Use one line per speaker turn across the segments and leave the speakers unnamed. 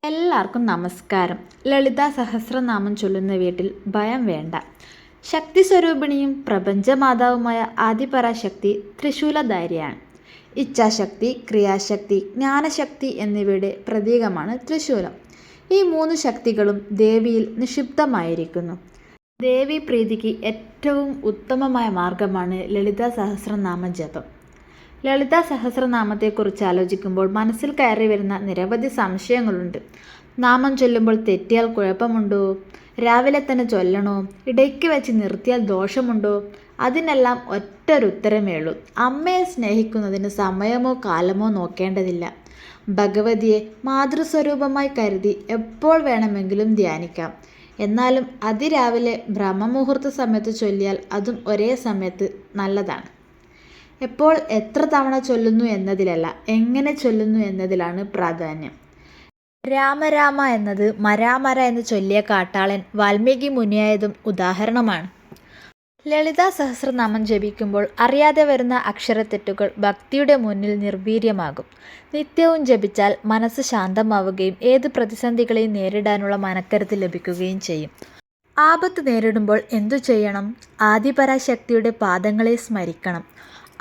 എല്ലാവർക്കും നമസ്കാരം. ലളിതാ സഹസ്രനാമം ചൊല്ലുന്ന വീട്ടിൽ ഭയം വേണ്ട. ശക്തി സ്വരൂപിണിയും പ്രപഞ്ചമാതാവുമായ ആദിപരാശക്തി ത്രിശൂലധാരിയാണ്. ഇച്ഛാശക്തി, ക്രിയാശക്തി, ജ്ഞാനശക്തി എന്നിവയുടെ പ്രതീകമാണ് ത്രിശൂലം. ഈ മൂന്ന് ശക്തികളും ദേവിയിൽ നിക്ഷിപ്തമായിരിക്കുന്നു. ദേവി പ്രീതിക്ക് ഏറ്റവും ഉത്തമമായ മാർഗമാണ് ലളിതാ സഹസ്രനാമ ജപം. ലളിതാ സഹസ്രനാമത്തെക്കുറിച്ച് ആലോചിക്കുമ്പോൾ മനസ്സിൽ കയറി വരുന്ന നിരവധി സംശയങ്ങളുണ്ട്. നാമം ചൊല്ലുമ്പോൾ തെറ്റിയാൽ കുഴപ്പമുണ്ടോ? രാവിലെ തന്നെ ചൊല്ലണോ? ഇടയ്ക്ക് വെച്ച് നിർത്തിയാൽ ദോഷമുണ്ടോ? അതിനെല്ലാം ഒറ്റൊരുത്തരമേ ഉള്ളൂ. അമ്മയെ സ്നേഹിക്കുന്നതിന് സമയമോ കാലമോ നോക്കേണ്ടതില്ല. ഭഗവതിയെ മാതൃസ്വരൂപമായി കരുതി എപ്പോൾ വേണമെങ്കിലും ധ്യാനിക്കാം. എന്നാലും അതിരാവിലെ ബ്രഹ്മമുഹൂർത്ത സമയത്ത് ചൊല്ലിയാൽ അതും ഒരേ സമയത്ത് നല്ലതാണ്. എപ്പോൾ എത്ര തവണ ചൊല്ലുന്നു എന്നതിലല്ല, എങ്ങനെ ചൊല്ലുന്നു എന്നതിലാണ് പ്രാധാന്യം. രാമരാമ എന്നത് മരാമര എന്ന് ചൊല്ലിയ കാട്ടാളൻ വാൽമീകി മുനിയായതും ഉദാഹരണമാണ്. ലളിതാ സഹസ്രനാമം ജപിക്കുമ്പോൾ അറിയാതെ വരുന്ന അക്ഷരത്തെറ്റുകൾ ഭക്തിയുടെ മുന്നിൽ നിർവീര്യമാകും. നിത്യവും ജപിച്ചാൽ മനസ്സ് ശാന്തമാവുകയും ഏത് പ്രതിസന്ധികളെയും നേരിടാനുള്ള മനക്കരുത്ത് ലഭിക്കുകയും ചെയ്യും. ആപത്ത് നേരിടുമ്പോൾ എന്തു ചെയ്യണം? ആദിപരാശക്തിയുടെ പാദങ്ങളെ സ്മരിക്കണം.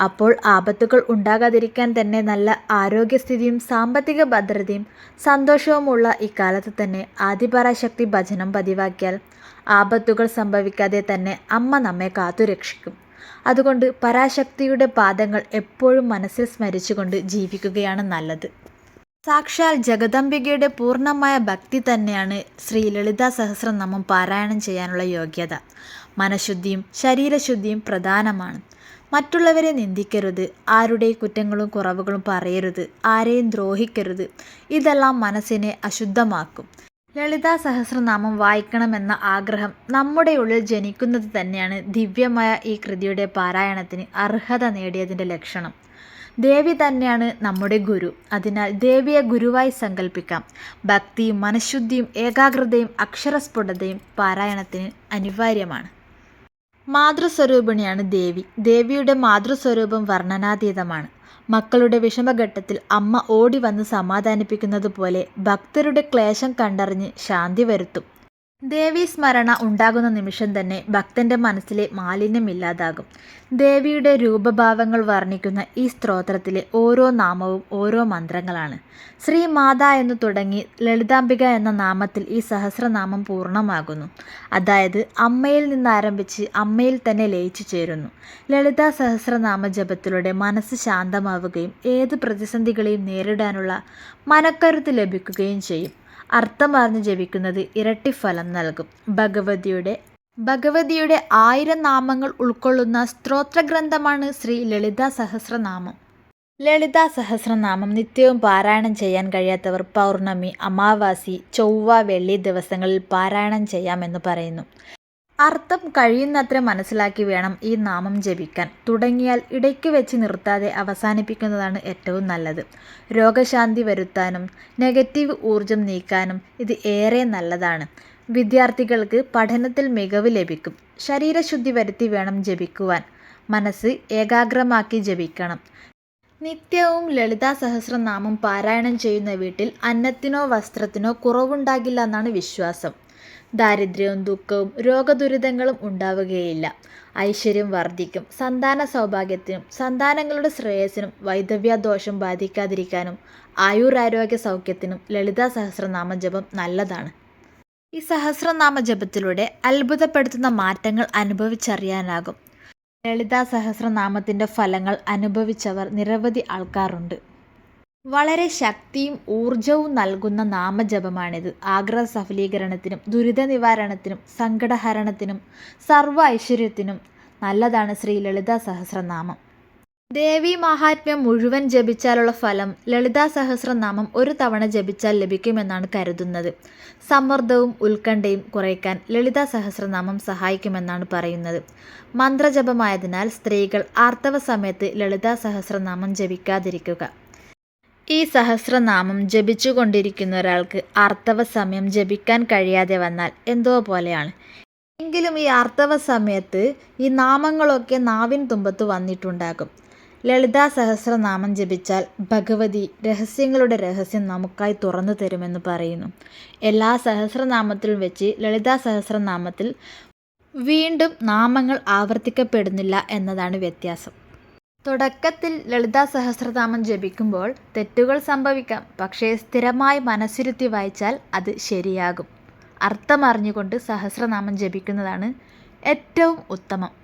അപ്പോൾ ആപത്തുകൾ ഉണ്ടാകാതിരിക്കാൻ തന്നെ നല്ല ആരോഗ്യസ്ഥിതിയും സാമ്പത്തിക ഭദ്രതയും സന്തോഷവുമുള്ള ഇക്കാലത്ത് തന്നെ ആദിപരാശക്തി ഭജനം പതിവാക്കിയാൽ ആപത്തുകൾ സംഭവിക്കാതെ തന്നെ അമ്മ നമ്മെ കാത്തുരക്ഷിക്കും. അതുകൊണ്ട് പരാശക്തിയുടെ പാദങ്ങൾ എപ്പോഴും മനസ്സിൽ സ്മരിച്ചുകൊണ്ട് ജീവിക്കുകയാണ് നല്ലത്. സാക്ഷാൽ ജഗദംബികയുടെ പൂർണ്ണമായ ഭക്തി തന്നെയാണ് ശ്രീ ലളിതാ സഹസ്രനാമം പാരായണം ചെയ്യാനുള്ള യോഗ്യത. മനഃശുദ്ധിയും ശരീരശുദ്ധിയും പ്രധാനമാണ്. മറ്റുള്ളവരെ നിന്ദിക്കരുത്, ആരുടെ കുറ്റങ്ങളും കുറവുകളും പറയരുത്, ആരെയും ദ്രോഹിക്കരുത്. ഇതെല്ലാം മനസ്സിനെ അശുദ്ധമാക്കും. ലളിതാ സഹസ്രനാമം വായിക്കണമെന്ന ആഗ്രഹം നമ്മുടെ ഉള്ളിൽ ജനിക്കുന്നത് തന്നെയാണ് ദിവ്യമായ ഈ കൃതിയുടെ പാരായണത്തിന് അർഹത നേടിയതിൻ്റെ ലക്ഷണം. ദേവി തന്നെയാണ് നമ്മുടെ ഗുരു. അതിനാൽ ദേവിയെ ഗുരുവായി സങ്കല്പിക്കാം. ഭക്തിയും മനഃശുദ്ധിയും ഏകാഗ്രതയും അക്ഷരസ്ഫുടതയും പാരായണത്തിന് അനിവാര്യമാണ്. മാതൃസ്വരൂപിണിയാണ് ദേവി. ദേവിയുടെ മാതൃസ്വരൂപം വർണ്ണനാതീതമാണ്. മക്കളുടെ വിഷമഘട്ടത്തിൽ അമ്മ ഓടി വന്ന് സമാധാനിപ്പിക്കുന്നത് പോലെ ഭക്തരുടെ ക്ലേശം കണ്ടറിഞ്ഞ് ശാന്തി വരുത്തും. ദേവീ സ്മരണ ഉണ്ടാകുന്ന നിമിഷം തന്നെ ഭക്തന്റെ മനസ്സിലെ മാലിന്യമില്ലാതാകും. ദേവിയുടെ രൂപഭാവങ്ങൾ വർണ്ണിക്കുന്ന ഈ സ്തോത്രത്തിലെ ഓരോ നാമവും ഓരോ മന്ത്രങ്ങളാണ്. ശ്രീമാത എന്നു തുടങ്ങി ലളിതാംബിക എന്ന നാമത്തിൽ ഈ സഹസ്രനാമം പൂർണ്ണമാകുന്നു. അതായത് അമ്മയിൽ നിന്നാരംഭിച്ച് അമ്മയിൽ തന്നെ ലയിച്ചു ചേരുന്നു. ലളിതാ സഹസ്രനാമ ജപത്തിലൂടെ മനസ്സ് ശാന്തമാവുകയും ഏത് പ്രതിസന്ധികളെയും നേരിടാനുള്ള മനക്കരുത്ത് ലഭിക്കുകയും ചെയ്യും. അർത്ഥമറിഞ്ഞ് ജപിക്കുന്നത് ഇരട്ടി ഫലം നൽകും. ഭഗവതിയുടെ 1000 നാമങ്ങൾ ഉൾക്കൊള്ളുന്ന സ്തോത്രഗ്രന്ഥമാണ് ശ്രീ ലളിതാ സഹസ്രനാമം. ലളിതാ സഹസ്രനാമം നിത്യവും പാരായണം ചെയ്യാൻ കഴിയാത്തവർ പൗർണമി, അമാവാസി, ചൊവ്വ, വെള്ളി ദിവസങ്ങളിൽ പാരായണം ചെയ്യാമെന്ന് പറയുന്നു. അർത്ഥം കഴിയുന്നത്ര മനസ്സിലാക്കി വേണം ഈ നാമം ജപിക്കാൻ. തുടങ്ങിയാൽ ഇടയ്ക്ക് വെച്ച് നിർത്താതെ അവസാനിപ്പിക്കുന്നതാണ് ഏറ്റവും നല്ലത്. രോഗശാന്തി വരുത്താനും നെഗറ്റീവ് ഊർജം നീക്കാനും ഇത് ഏറെ നല്ലതാണ്. വിദ്യാർത്ഥികൾക്ക് പഠനത്തിൽ മികവ് ലഭിക്കും. ശരീരശുദ്ധി വരുത്തി വേണം ജപിക്കുവാൻ. മനസ്സ് ഏകാഗ്രമാക്കി ജപിക്കണം. നിത്യവും ലളിതാ സഹസ്രനാമം പാരായണം ചെയ്യുന്ന വീട്ടിൽ അന്നത്തിനോ വസ്ത്രത്തിനോ കുറവുണ്ടാകില്ല എന്നാണ് വിശ്വാസം. ദാരിദ്ര്യവും ദുഃഖവും രോഗദുരിതങ്ങളും ഉണ്ടാവുകയില്ല. ഐശ്വര്യം വർദ്ധിക്കും. സന്താന സൗഭാഗ്യത്തിനും സന്താനങ്ങളുടെ ശ്രേയസ്സിനും വൈധവ്യദോഷം ബാധിക്കാതിരിക്കാനും ആയുരാരോഗ്യ സൗഖ്യത്തിനും ലളിതാ സഹസ്രനാമ ജപം നല്ലതാണ്. ഈ സഹസ്രനാമ ജപത്തിലൂടെ അത്ഭുതപ്പെടുത്തുന്ന മാറ്റങ്ങൾ അനുഭവിച്ചറിയാനാകും. ലളിതാ സഹസ്രനാമത്തിൻ്റെ ഫലങ്ങൾ അനുഭവിച്ചവർ നിരവധി ആൾക്കാരുണ്ട്. വളരെ ശക്തിയും ഊർജവും നൽകുന്ന നാമജപമാണിത്. ആഗ്രഹ സഫലീകരണത്തിനും ദുരിത നിവാരണത്തിനും സങ്കടഹരണത്തിനും സർവ്വ ഐശ്വര്യത്തിനും നല്ലതാണ് ശ്രീ ലളിതാ സഹസ്രനാമം. ദേവി മഹാത്മ്യം മുഴുവൻ ജപിച്ചാലുള്ള ഫലം ലളിതാ സഹസ്രനാമം ഒരു തവണ ജപിച്ചാൽ ലഭിക്കുമെന്നാണ് കരുതുന്നത്. സമ്മർദ്ദവും ഉത്കണ്ഠയും കുറയ്ക്കാൻ ലളിതാ സഹസ്രനാമം സഹായിക്കുമെന്നാണ് പറയുന്നത്. മന്ത്രജപമായതിനാൽ സ്ത്രീകൾ ആർത്തവ സമയത്ത് ലളിതാ സഹസ്രനാമം ജപിക്കാതിരിക്കുക. ഈ സഹസ്രനാമം ജപിച്ചുകൊണ്ടിരിക്കുന്ന ഒരാൾക്ക് ആർത്തവ സമയം ജപിക്കാൻ കഴിയാതെ വന്നാൽ എന്തോ പോലെയാണ്. എങ്കിലും ഈ ആർത്തവ സമയത്ത് ഈ നാമങ്ങളൊക്കെ നാവിൻ തുമ്പത്ത് വന്നിട്ടുണ്ടാകും. ലളിതാ സഹസ്രനാമം ജപിച്ചാൽ ഭഗവതി രഹസ്യങ്ങളുടെ രഹസ്യം നമുക്കായി തുറന്നു തരുമെന്ന് പറയുന്നു. എല്ലാ സഹസ്രനാമത്തിലും വെച്ച് ലളിതാ സഹസ്രനാമത്തിൽ വീണ്ടും നാമങ്ങൾ ആവർത്തിക്കപ്പെടുന്നില്ല എന്നതാണ് വ്യത്യാസം. തുടക്കത്തിൽ ലളിതാ സഹസ്രനാമം ജപിക്കുമ്പോൾ തെറ്റുകൾ സംഭവിക്കാം. പക്ഷേ സ്ഥിരമായി മനസ്സിരുത്തി വായിച്ചാൽ അത് ശരിയാകും. അർത്ഥമറിഞ്ഞുകൊണ്ട് സഹസ്രനാമം ജപിക്കുന്നതാണ് ഏറ്റവും ഉത്തമം.